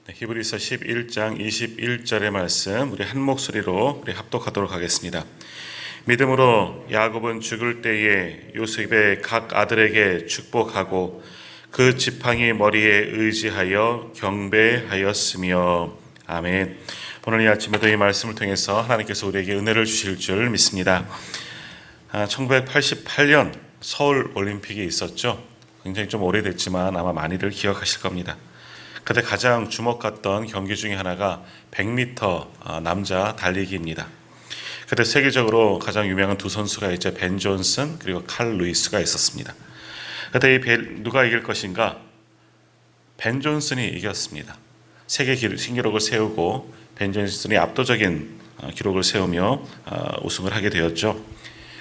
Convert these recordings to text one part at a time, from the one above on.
히브리서 11장 21절의 말씀 우리 한 목소리로 우리 합독하도록 하겠습니다. 믿음으로 야곱은 죽을 때에 요셉의 각 아들에게 축복하고 그 지팡이 머리에 의지하여 경배하였으며. 아멘. 오늘 이 아침에도 이 말씀을 통해서 하나님께서 우리에게 은혜를 주실 줄 믿습니다. 1988년 서울 올림픽이 있었죠. 굉장히 좀 오래됐지만 아마 많이들 기억하실 겁니다. 그때 가장 주목갔던 경기 중에 하나가 100m 남자 달리기입니다. 그때 세계적으로 가장 유명한 두 선수가 이제 벤 존슨 그리고 칼 루이스가 있었습니다. 그때 누가 이길 것인가? 벤 존슨이 이겼습니다. 세계 신기록을 세우고 벤 존슨이 압도적인 기록을 세우며 우승을 하게 되었죠.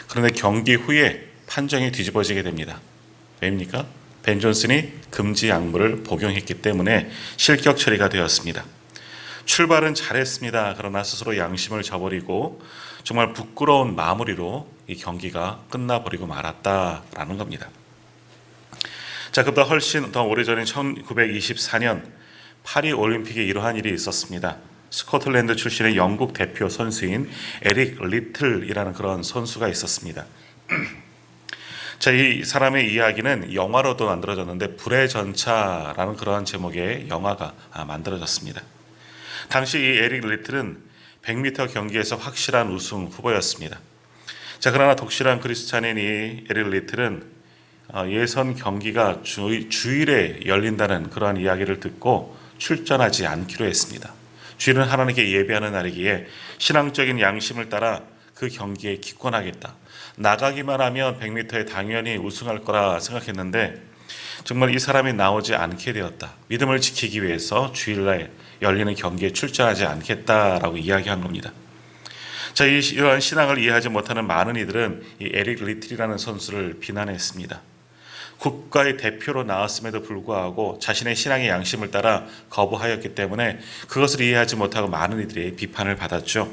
그런데 경기 후에 판정이 뒤집어지게 됩니다. 왜입니까? 벤 존슨이 금지 약물을 복용했기 때문에 실격 처리가 되었습니다. 출발은 잘했습니다. 그러나 스스로 양심을 저버리고 정말 부끄러운 마무리로 이 경기가 끝나버리고 말았다라는 겁니다. 자, 그보다 훨씬 더 오래전인 1924년 파리 올림픽에 이러한 일이 있었습니다. 스코틀랜드 출신의 영국 대표 선수인 에릭 리틀이라는 그런 선수가 있었습니다. 자, 이 사람의 이야기는 영화로도 만들어졌는데 불의 전차라는 그러한 제목의 영화가 만들어졌습니다. 당시 이 에릭 리틀은 100m 경기에서 확실한 우승 후보였습니다. 자, 그러나 독실한 그리스찬인 이 에릭 리틀은 예선 경기가 주일에 열린다는 그러한 이야기를 듣고 출전하지 않기로 했습니다. 주일은 하나님께 예배하는 날이기에 신앙적인 양심을 따라 그 경기에 기권하겠다. 나가기만 하면 100m에 당연히 우승할 거라 생각했는데 정말 이 사람이 나오지 않게 되었다. 믿음을 지키기 위해서 주일날 열리는 경기에 출전하지 않겠다라고 이야기한 겁니다. 자, 이러한 신앙을 이해하지 못하는 많은 이들은 이 에릭 리틀이라는 선수를 비난했습니다. 국가의 대표로 나왔음에도 불구하고 자신의 신앙의 양심을 따라 거부하였기 때문에 그것을 이해하지 못하고 많은 이들이 비판을 받았죠.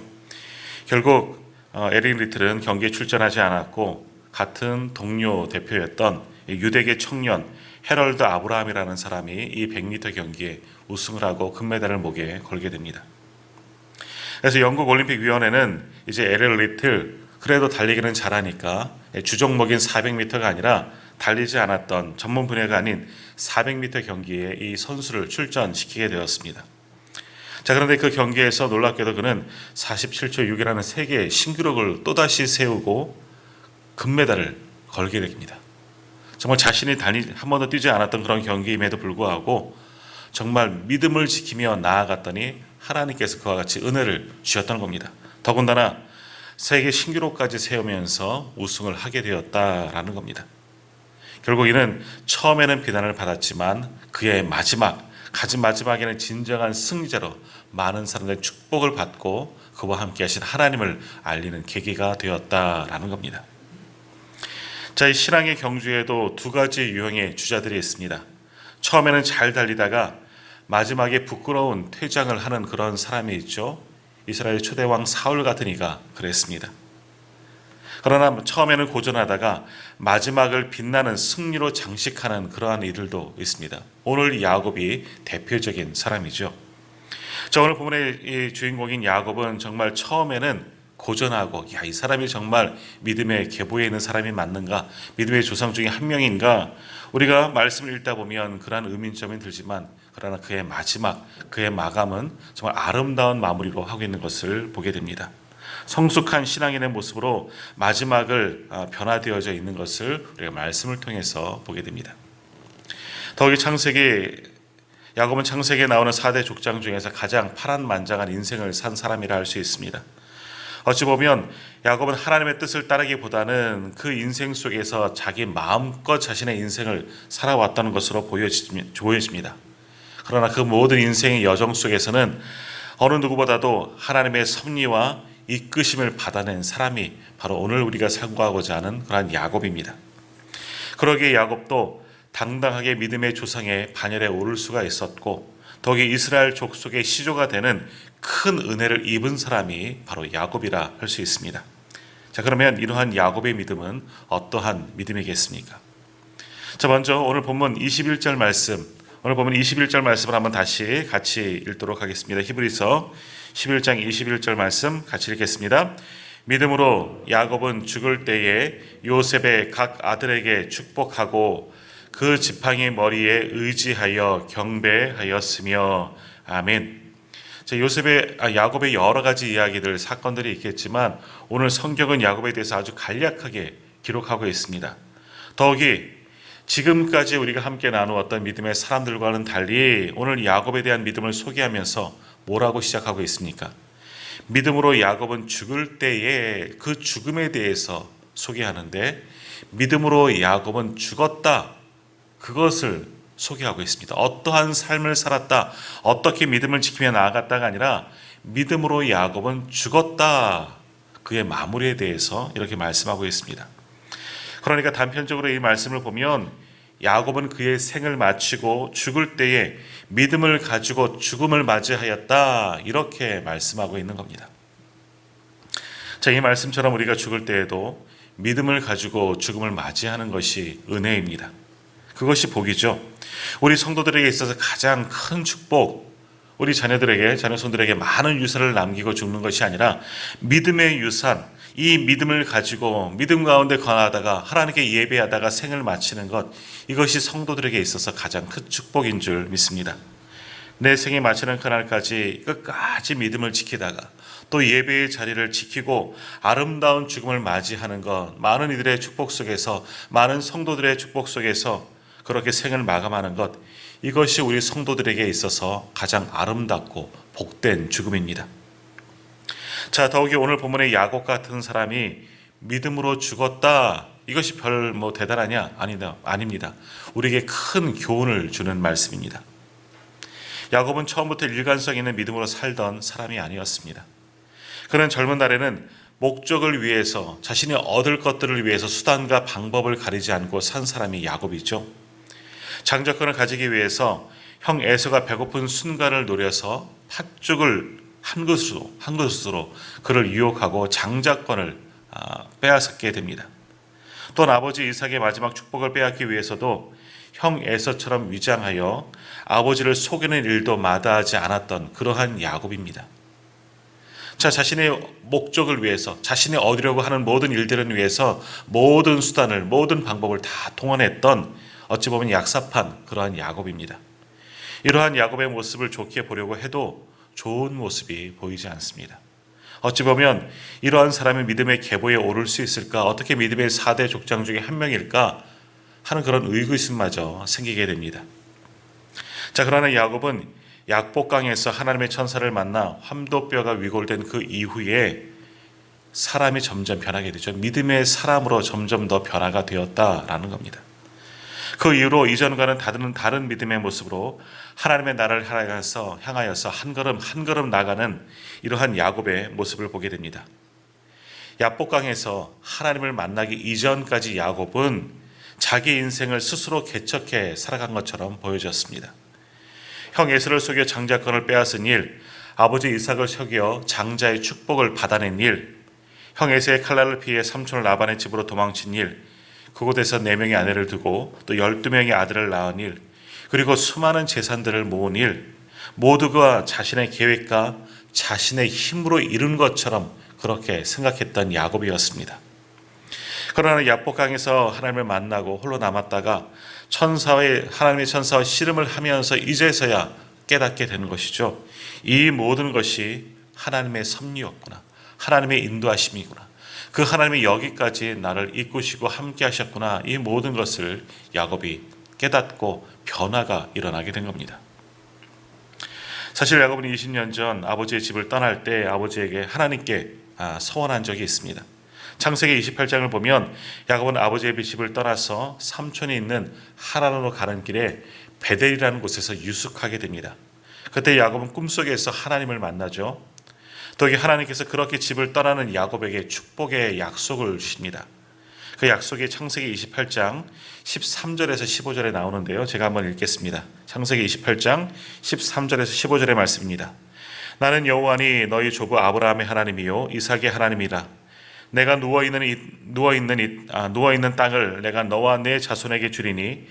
결국 에릭 리틀은 경기에 출전하지 않았고 같은 동료 대표였던 유대계 청년 헤럴드 아브라함이라는 사람이 이 100m 경기에 우승을 하고 금메달을 목에 걸게 됩니다. 그래서 영국 올림픽위원회는 이제 에릭 리틀 그래도 달리기는 잘하니까 주종목인 400m가 아니라 달리지 않았던 전문 분야가 아닌 400m 경기에 이 선수를 출전시키게 되었습니다. 자, 그런데 그 경기에서 놀랍게도 그는 47초 6이라는 세계 신기록을 또다시 세우고 금메달을 걸게 됩니다. 정말 자신이 한 번도 뛰지 않았던 그런 경기임에도 불구하고 정말 믿음을 지키며 나아갔더니 하나님께서 그와 같이 은혜를 주셨던 겁니다. 더군다나 세계 신기록까지 세우면서 우승을 하게 되었다라는 겁니다. 결국 이는 처음에는 비난을 받았지만 그의 마지막에는 진정한 승리자로 많은 사람들의 축복을 받고 그와 함께 하신 하나님을 알리는 계기가 되었다라는 겁니다. 자, 이 신앙의 경주에도 두 가지 유형의 주자들이 있습니다. 처음에는 잘 달리다가 마지막에 부끄러운 퇴장을 하는 그런 사람이 있죠. 이스라엘 초대왕 사울 같은 이가 그랬습니다. 그러나 처음에는 고전하다가 마지막을 빛나는 승리로 장식하는 그러한 이들도 있습니다. 오늘 야곱이 대표적인 사람이죠. 자, 오늘 본문의 이 주인공인 야곱은 정말 처음에는 고전하고 이 사람이 정말 믿음의 계보에 있는 사람이 맞는가? 믿음의 조상 중에 한 명인가? 우리가 말씀을 읽다 보면 그러한 의문점이 들지만 그러나 그의 마감은 정말 아름다운 마무리로 하고 있는 것을 보게 됩니다. 성숙한 신앙인의 모습으로 마지막을 변화되어져 있는 것을 우리가 말씀을 통해서 보게 됩니다. 더욱이 야곱은 창세기에 나오는 4대 족장 중에서 가장 파란만장한 인생을 산 사람이라 할 수 있습니다. 어찌 보면 야곱은 하나님의 뜻을 따르기보다는 그 인생 속에서 자기 마음껏 자신의 인생을 살아왔다는 것으로 보여집니다. 그러나 그 모든 인생의 여정 속에서는 어느 누구보다도 하나님의 섭리와 이끄심을 받아낸 사람이 바로 오늘 우리가 상고하고자 하는 그러한 야곱입니다. 그러기에 야곱도 당당하게 믿음의 조상의 반열에 오를 수가 있었고 더욱이 이스라엘 족속의 시조가 되는 큰 은혜를 입은 사람이 바로 야곱이라 할 수 있습니다. 자, 그러면 이러한 야곱의 믿음은 어떠한 믿음이겠습니까? 자, 먼저 오늘 본문 21절 말씀 오늘 보면 21절 말씀을 한번 다시 같이 읽도록 하겠습니다. 히브리서 11장 21절 말씀 같이 읽겠습니다. 믿음으로 야곱은 죽을 때에 요셉의 각 아들에게 축복하고 그 지팡이 머리에 의지하여 경배하였으며. 아멘. 야곱의 여러 가지 이야기들, 사건들이 있겠지만 오늘 성경은 야곱에 대해서 아주 간략하게 기록하고 있습니다. 더욱이 지금까지 우리가 함께 나누었던 믿음의 사람들과는 달리 오늘 야곱에 대한 믿음을 소개하면서 뭐라고 시작하고 있습니까? 믿음으로 야곱은 죽을 때에 그 죽음에 대해서 소개하는데, 믿음으로 야곱은 죽었다, 그것을 소개하고 있습니다. 어떠한 삶을 살았다, 어떻게 믿음을 지키며 나아갔다가 아니라 믿음으로 야곱은 죽었다, 그의 마무리에 대해서 이렇게 말씀하고 있습니다. 그러니까 단편적으로 이 말씀을 보면 야곱은 그의 생을 마치고 죽을 때에 믿음을 가지고 죽음을 맞이하였다, 이렇게 말씀하고 있는 겁니다. 이 말씀처럼 우리가 죽을 때에도 믿음을 가지고 죽음을 맞이하는 것이 은혜입니다. 그것이 복이죠. 우리 성도들에게 있어서 가장 큰 축복, 우리 자녀손들에게 많은 유산을 남기고 죽는 것이 아니라 믿음의 유산, 이 믿음을 가지고 믿음 가운데 거하다가 하나님께 예배하다가 생을 마치는 것, 이것이 성도들에게 있어서 가장 큰 축복인 줄 믿습니다. 내 생이 마치는 그날까지 끝까지 믿음을 지키다가 또 예배의 자리를 지키고 아름다운 죽음을 맞이하는 것, 많은 이들의 축복 속에서, 많은 성도들의 축복 속에서 그렇게 생을 마감하는 것, 이것이 우리 성도들에게 있어서 가장 아름답고 복된 죽음입니다. 더욱이 오늘 본문의 야곱 같은 사람이 믿음으로 죽었다, 이것이 별 대단하냐? 아닙니다. 우리에게 큰 교훈을 주는 말씀입니다. 야곱은 처음부터 일관성 있는 믿음으로 살던 사람이 아니었습니다. 그는 젊은 날에는 목적을 위해서, 자신이 얻을 것들을 위해서 수단과 방법을 가리지 않고 산 사람이 야곱이죠. 장자권을 가지기 위해서 형 에서가 배고픈 순간을 노려서 팥죽을 한 그릇으로 그를 유혹하고 장자권을 빼앗게 됩니다. 또한 아버지 이삭의 마지막 축복을 빼앗기 위해서도 형 에서처럼 위장하여 아버지를 속이는 일도 마다하지 않았던 그러한 야곱입니다. 자신의 목적을 위해서, 자신이 얻으려고 하는 모든 일들을 위해서 모든 수단을, 모든 방법을 다 동원했던, 어찌 보면 약삽한 그러한 야곱입니다. 이러한 야곱의 모습을 좋게 보려고 해도 좋은 모습이 보이지 않습니다. 어찌 보면 이러한 사람이 믿음의 계보에 오를 수 있을까, 어떻게 믿음의 4대 족장 중에 한 명일까 하는 그런 의구심마저 생기게 됩니다. 그러나 야곱은 약복강에서 하나님의 천사를 만나 환도뼈가 위골된 그 이후에 사람이 점점 변하게 되죠. 믿음의 사람으로 점점 더 변화가 되었다라는 겁니다. 그 이후로 이전과는 다른 믿음의 모습으로 하나님의 나라를 향하여서 한 걸음 한 걸음 나가는 이러한 야곱의 모습을 보게 됩니다. 약복강에서 하나님을 만나기 이전까지 야곱은 자기 인생을 스스로 개척해 살아간 것처럼 보여졌습니다. 형 에서를 속여 장자권을 빼앗은 일, 아버지 이삭을 속여 장자의 축복을 받아낸 일, 형 에서의 칼날을 피해 삼촌 라반의 집으로 도망친 일, 그곳에서 4명의 아내를 두고 또 12명의 아들을 낳은 일, 그리고 수많은 재산들을 모은 일, 모두가 자신의 계획과 자신의 힘으로 이룬 것처럼 그렇게 생각했던 야곱이었습니다. 그러나 약복강에서 하나님을 만나고 홀로 남았다가 하나님의 천사와 씨름을 하면서 이제서야 깨닫게 되는 것이죠. 이 모든 것이 하나님의 섭리였구나, 하나님의 인도하심이구나, 그 하나님이 여기까지 나를 이끄시고 함께 하셨구나, 이 모든 것을 야곱이 깨닫고 변화가 일어나게 된 겁니다. 사실 야곱은 20년 전 아버지의 집을 떠날 때 아버지에게 하나님께 서원한 적이 있습니다. 창세기 28장을 보면 야곱은 아버지의 집을 떠나서 삼촌이 있는 하란으로 가는 길에 베델이라는 곳에서 유숙하게 됩니다. 그때 야곱은 꿈속에서 하나님을 만나죠. 더욱이 하나님께서 그렇게 집을 떠나는 야곱에게 축복의 약속을 주십니다. 그 약속이 창세기 28장 13절에서 15절에 나오는데요. 제가 한번 읽겠습니다. 창세기 28장 13절에서 15절의 말씀입니다. 나는 여호와니 너희 조부 아브라함의 하나님이요 이삭의 하나님이라. 내가 누워 있는 땅을 내가 너와 내 자손에게 주리니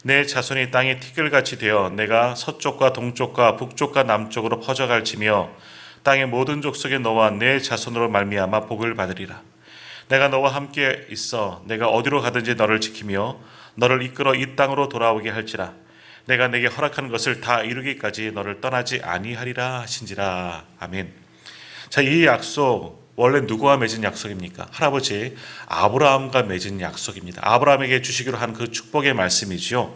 내 자손이 땅의 티끌같이 되어 내가 서쪽과 동쪽과 북쪽과 남쪽으로 퍼져갈지며 땅의 모든 족속에 너와 내 자손으로 말미암아 복을 받으리라. 내가 너와 함께 있어 내가 어디로 가든지 너를 지키며 너를 이끌어 이 땅으로 돌아오게 할지라. 내가 내게 허락한 것을 다 이루기까지 너를 떠나지 아니하리라 하신지라. 아멘. 자, 이 약속 원래 누구와 맺은 약속입니까? 할아버지 아브라함과 맺은 약속입니다. 아브라함에게 주시기로 한 그 축복의 말씀이지요.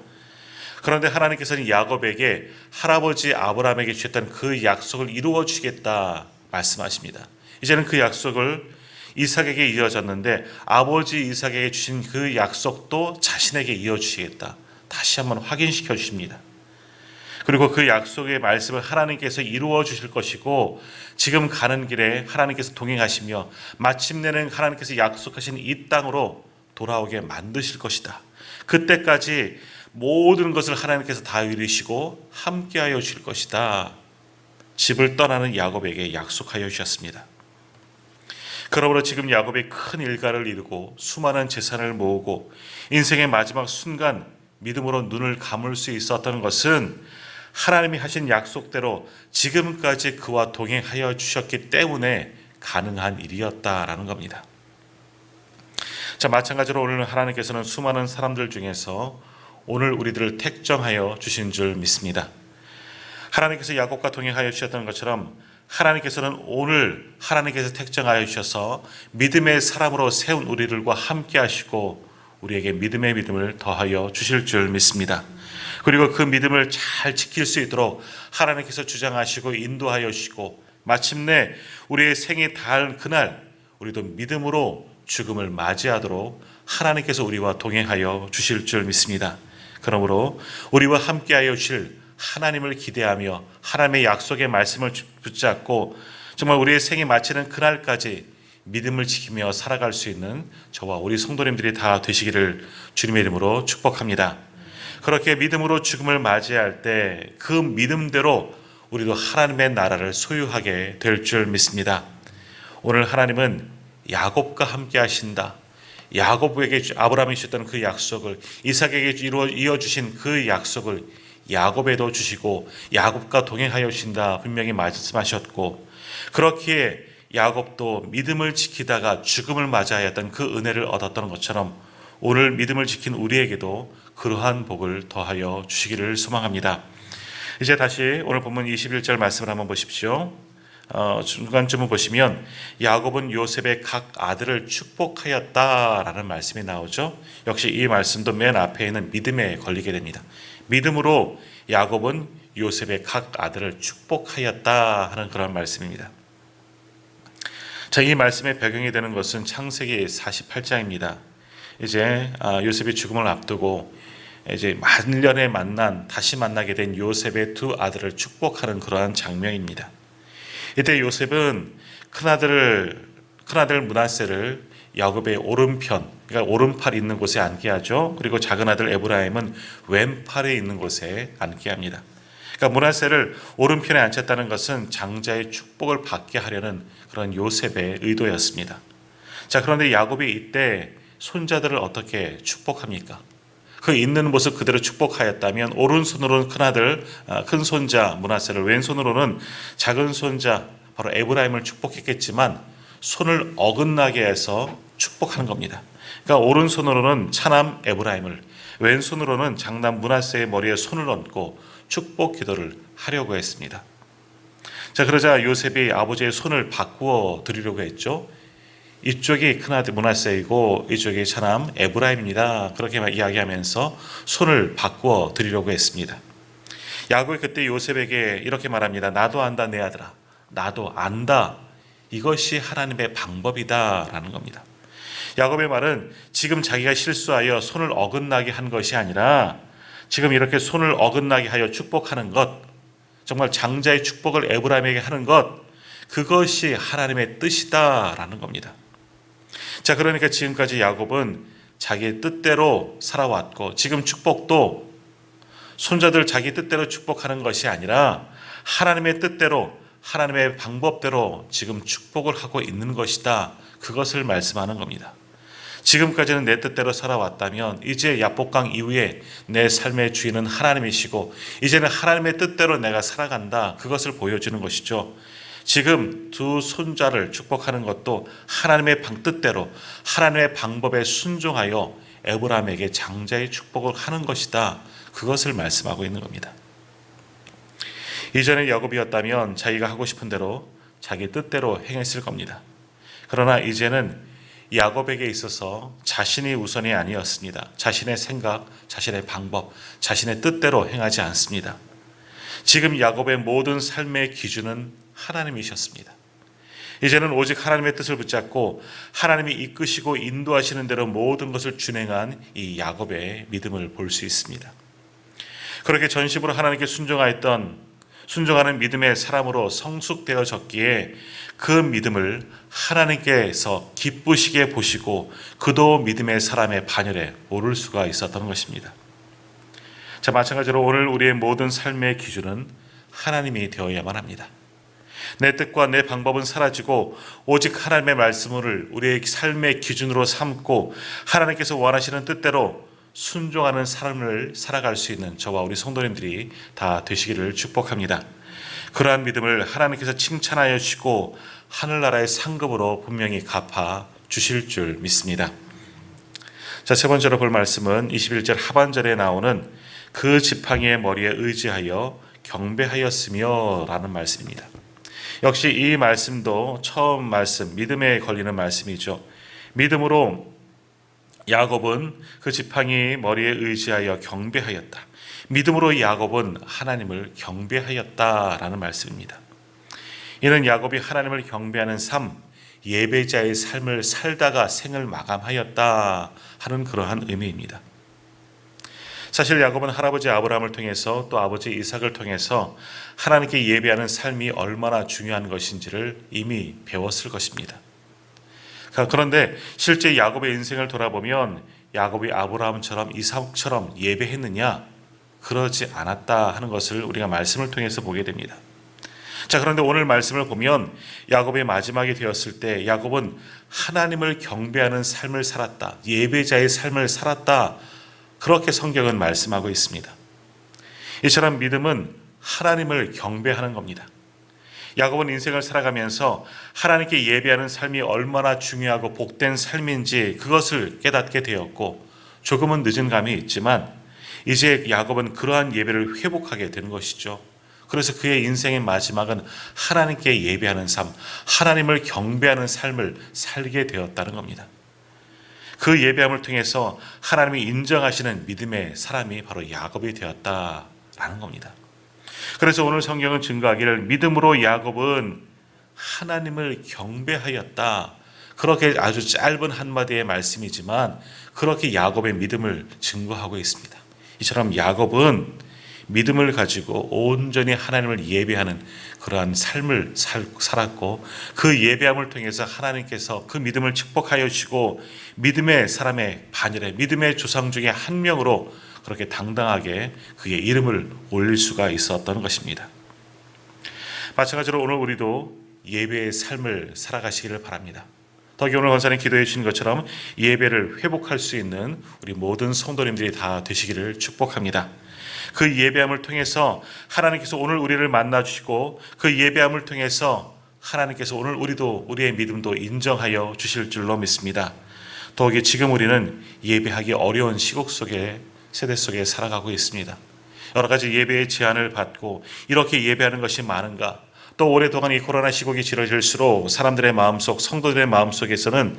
그런데 하나님께서는 야곱에게 할아버지 아브라함에게 주셨던 그 약속을 이루어 주시겠다 말씀하십니다. 이제는 그 약속을 이삭에게 이어졌는데 아버지 이삭에게 주신 그 약속도 자신에게 이어주시겠다. 다시 한번 확인시켜 주십니다. 그리고 그 약속의 말씀을 하나님께서 이루어 주실 것이고 지금 가는 길에 하나님께서 동행하시며 마침내는 하나님께서 약속하신 이 땅으로 돌아오게 만드실 것이다. 그때까지 모든 것을 하나님께서 다 이루시고 함께하여 주실 것이다. 집을 떠나는 야곱에게 약속하여 주셨습니다. 그러므로 지금 야곱이 큰 일가를 이루고 수많은 재산을 모으고 인생의 마지막 순간 믿음으로 눈을 감을 수 있었던 것은 하나님이 하신 약속대로 지금까지 그와 동행하여 주셨기 때문에 가능한 일이었다라는 겁니다. 자, 마찬가지로 오늘 하나님께서는 수많은 사람들 중에서 오늘 우리들을 택정하여 주신 줄 믿습니다. 하나님께서 야곱과 동행하여 주셨던 것처럼 하나님께서는 오늘 하나님께서 택정하여 주셔서 믿음의 사람으로 세운 우리들과 함께 하시고 우리에게 믿음의 믿음을 더하여 주실 줄 믿습니다. 그리고 그 믿음을 잘 지킬 수 있도록 하나님께서 주장하시고 인도하여 주시고 마침내 우리의 생이 닿을 그날 우리도 믿음으로 죽음을 맞이하도록 하나님께서 우리와 동행하여 주실 줄 믿습니다. 그러므로 우리와 함께하여 주실 하나님을 기대하며 하나님의 약속의 말씀을 붙잡고 정말 우리의 생이 마치는 그날까지 믿음을 지키며 살아갈 수 있는 저와 우리 성도님들이 다 되시기를 주님의 이름으로 축복합니다. 그렇게 믿음으로 죽음을 맞이할 때 그 믿음대로 우리도 하나님의 나라를 소유하게 될 줄 믿습니다. 오늘 하나님은 야곱과 함께 하신다. 야곱에게 아브라함이 주셨던 그 약속을 이삭에게 이어주신 그 약속을 야곱에도 주시고 야곱과 동행하여 주신다 분명히 말씀하셨고 그렇기에 야곱도 믿음을 지키다가 죽음을 맞이하였던 그 은혜를 얻었던 것처럼 오늘 믿음을 지킨 우리에게도 그러한 복을 더하여 주시기를 소망합니다. 이제 다시 오늘 본문 21절 말씀을 한번 보십시오. 중간쯤을 보시면 야곱은 요셉의 각 아들을 축복하였다라는 말씀이 나오죠. 역시 이 말씀도 맨 앞에 있는 믿음에 걸리게 됩니다. 믿음으로 야곱은 요셉의 각 아들을 축복하였다 하는 그런 말씀입니다. 자, 이 말씀의 배경이 되는 것은 창세기 48장입니다. 이제 요셉이 죽음을 앞두고 이제 만년에 다시 만나게 된 요셉의 두 아들을 축복하는 그러한 장면입니다. 이때 요셉은 큰아들 므낫세를 야곱의 오른편, 그러니까 오른팔이 있는 곳에 앉게 하죠. 그리고 작은 아들 에브라임은 왼팔에 있는 곳에 앉게 합니다. 그러니까 므낫세를 오른편에 앉혔다는 것은 장자의 축복을 받게 하려는 그런 요셉의 의도였습니다. 자, 그런데 야곱이 이때 손자들을 어떻게 축복합니까? 그 있는 모습 그대로 축복하였다면 오른손으로는 큰아들 큰 손자 므낫세를, 왼손으로는 작은 손자 바로 에브라임을 축복했겠지만 손을 어긋나게 해서 축복하는 겁니다. 그러니까 오른손으로는 차남 에브라임을, 왼손으로는 장남 므낫세의 머리에 손을 얹고 축복 기도를 하려고 했습니다. 자, 그러자 요셉이 아버지의 손을 바꾸어 드리려고 했죠. 이쪽이 큰아들 므낫세이고 이쪽이 차남 에브라임입니다. 그렇게 이야기하면서 손을 바꾸어 드리려고 했습니다. 야곱이 그때 요셉에게 이렇게 말합니다. 나도 안다 내 아들아, 나도 안다. 이것이 하나님의 방법이다라는 겁니다. 야곱의 말은 지금 자기가 실수하여 손을 어긋나게 한 것이 아니라 지금 이렇게 손을 어긋나게 하여 축복하는 것, 정말 장자의 축복을 에브라임에게 하는 것, 그것이 하나님의 뜻이다라는 겁니다. 자, 그러니까 지금까지 야곱은 자기의 뜻대로 살아왔고 지금 축복도 손자들 자기 뜻대로 축복하는 것이 아니라 하나님의 뜻대로 하나님의 방법대로 지금 축복을 하고 있는 것이다. 그것을 말씀하는 겁니다. 지금까지는 내 뜻대로 살아왔다면 이제 야복강 이후에 내 삶의 주인은 하나님이시고 이제는 하나님의 뜻대로 내가 살아간다. 그것을 보여주는 것이죠. 지금 두 손자를 축복하는 것도 하나님의 뜻대로 하나님의 방법에 순종하여 에브라임에게 장자의 축복을 하는 것이다. 그것을 말씀하고 있는 겁니다. 이전에 야곱이었다면 자기가 하고 싶은 대로 자기 뜻대로 행했을 겁니다. 그러나 이제는 야곱에게 있어서 자신이 우선이 아니었습니다. 자신의 생각, 자신의 방법, 자신의 뜻대로 행하지 않습니다. 지금 야곱의 모든 삶의 기준은 하나님이셨습니다. 이제는 오직 하나님의 뜻을 붙잡고 하나님이 이끄시고 인도하시는 대로 모든 것을 준행한 이 야곱의 믿음을 볼 수 있습니다. 그렇게 전심으로 하나님께 순종하는 믿음의 사람으로 성숙되어졌기에 그 믿음을 하나님께서 기쁘시게 보시고 그도 믿음의 사람의 반열에 오를 수가 있었던 것입니다. 자, 마찬가지로 오늘 우리의 모든 삶의 기준은 하나님이 되어야만 합니다. 내 뜻과 내 방법은 사라지고 오직 하나님의 말씀을 우리의 삶의 기준으로 삼고 하나님께서 원하시는 뜻대로 순종하는 삶을 살아갈 수 있는 저와 우리 성도님들이 다 되시기를 축복합니다. 그러한 믿음을 하나님께서 칭찬하여 주시고 하늘나라의 상급으로 분명히 갚아 주실 줄 믿습니다. 자, 세 번째로 볼 말씀은 21절 하반절에 나오는 그 지팡이의 머리에 의지하여 경배하였으며 라는 말씀입니다. 역시 이 말씀도 처음 말씀, 믿음에 걸리는 말씀이죠. 믿음으로 야곱은 그 지팡이 머리에 의지하여 경배하였다. 믿음으로 야곱은 하나님을 경배하였다라는 말씀입니다. 이는 야곱이 하나님을 경배하는 삶, 예배자의 삶을 살다가 생을 마감하였다 하는 그러한 의미입니다. 사실 야곱은 할아버지 아브라함을 통해서 또 아버지 이삭을 통해서 하나님께 예배하는 삶이 얼마나 중요한 것인지를 이미 배웠을 것입니다. 그런데 실제 야곱의 인생을 돌아보면 야곱이 아브라함처럼 이삭처럼 예배했느냐? 그러지 않았다 하는 것을 우리가 말씀을 통해서 보게 됩니다. 자, 그런데 오늘 말씀을 보면 야곱의 마지막이 되었을 때 야곱은 하나님을 경배하는 삶을 살았다. 예배자의 삶을 살았다. 그렇게 성경은 말씀하고 있습니다. 이처럼 믿음은 하나님을 경배하는 겁니다. 야곱은 인생을 살아가면서 하나님께 예배하는 삶이 얼마나 중요하고 복된 삶인지 그것을 깨닫게 되었고 조금은 늦은 감이 있지만 이제 야곱은 그러한 예배를 회복하게 되는 것이죠. 그래서 그의 인생의 마지막은 하나님께 예배하는 삶, 하나님을 경배하는 삶을 살게 되었다는 겁니다. 그 예배함을 통해서 하나님이 인정하시는 믿음의 사람이 바로 야곱이 되었다라는 겁니다. 그래서 오늘 성경은 증거하기를 믿음으로 야곱은 하나님을 경배하였다. 그렇게 아주 짧은 한마디의 말씀이지만 그렇게 야곱의 믿음을 증거하고 있습니다. 이처럼 야곱은 믿음을 가지고 온전히 하나님을 예배하는 그러한 삶을 살았고 그 예배함을 통해서 하나님께서 그 믿음을 축복하여 주시고 믿음의 사람의 반열에 믿음의 조상 중에 한 명으로 그렇게 당당하게 그의 이름을 올릴 수가 있었던 것입니다. 마찬가지로 오늘 우리도 예배의 삶을 살아가시기를 바랍니다. 더욱이 오늘 권사님 기도해 주신 것처럼 예배를 회복할 수 있는 우리 모든 성도님들이 다 되시기를 축복합니다. 그 예배함을 통해서 하나님께서 오늘 우리를 만나주시고 그 예배함을 통해서 하나님께서 오늘 우리의 믿음도 인정하여 주실 줄로 믿습니다. 더욱이 지금 우리는 예배하기 어려운 시국 속에 세대 속에 살아가고 있습니다. 여러 가지 예배의 제한을 받고 이렇게 예배하는 것이 많은가? 또 오랫동안 이 코로나 시국이 길어질수록 사람들의 마음속, 성도들의 마음속에서는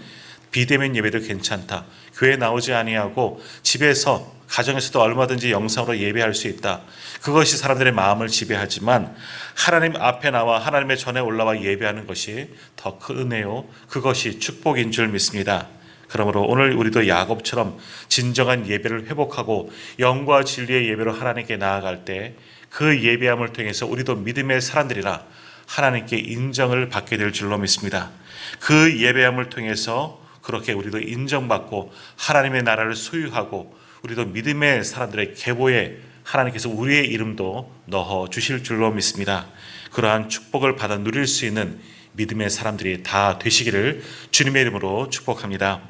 비대면 예배도 괜찮다. 교회 나오지 아니하고 집에서 가정에서도 얼마든지 영상으로 예배할 수 있다. 그것이 사람들의 마음을 지배하지만 하나님 앞에 나와 하나님의 전에 올라와 예배하는 것이 더 큰 은혜요. 그것이 축복인 줄 믿습니다. 그러므로 오늘 우리도 야곱처럼 진정한 예배를 회복하고 영과 진리의 예배로 하나님께 나아갈 때 그 예배함을 통해서 우리도 믿음의 사람들이라 하나님께 인정을 받게 될 줄로 믿습니다. 그 예배함을 통해서 그렇게 우리도 인정받고 하나님의 나라를 소유하고 우리도 믿음의 사람들의 계보에 하나님께서 우리의 이름도 넣어 주실 줄로 믿습니다. 그러한 축복을 받아 누릴 수 있는 믿음의 사람들이 다 되시기를 주님의 이름으로 축복합니다.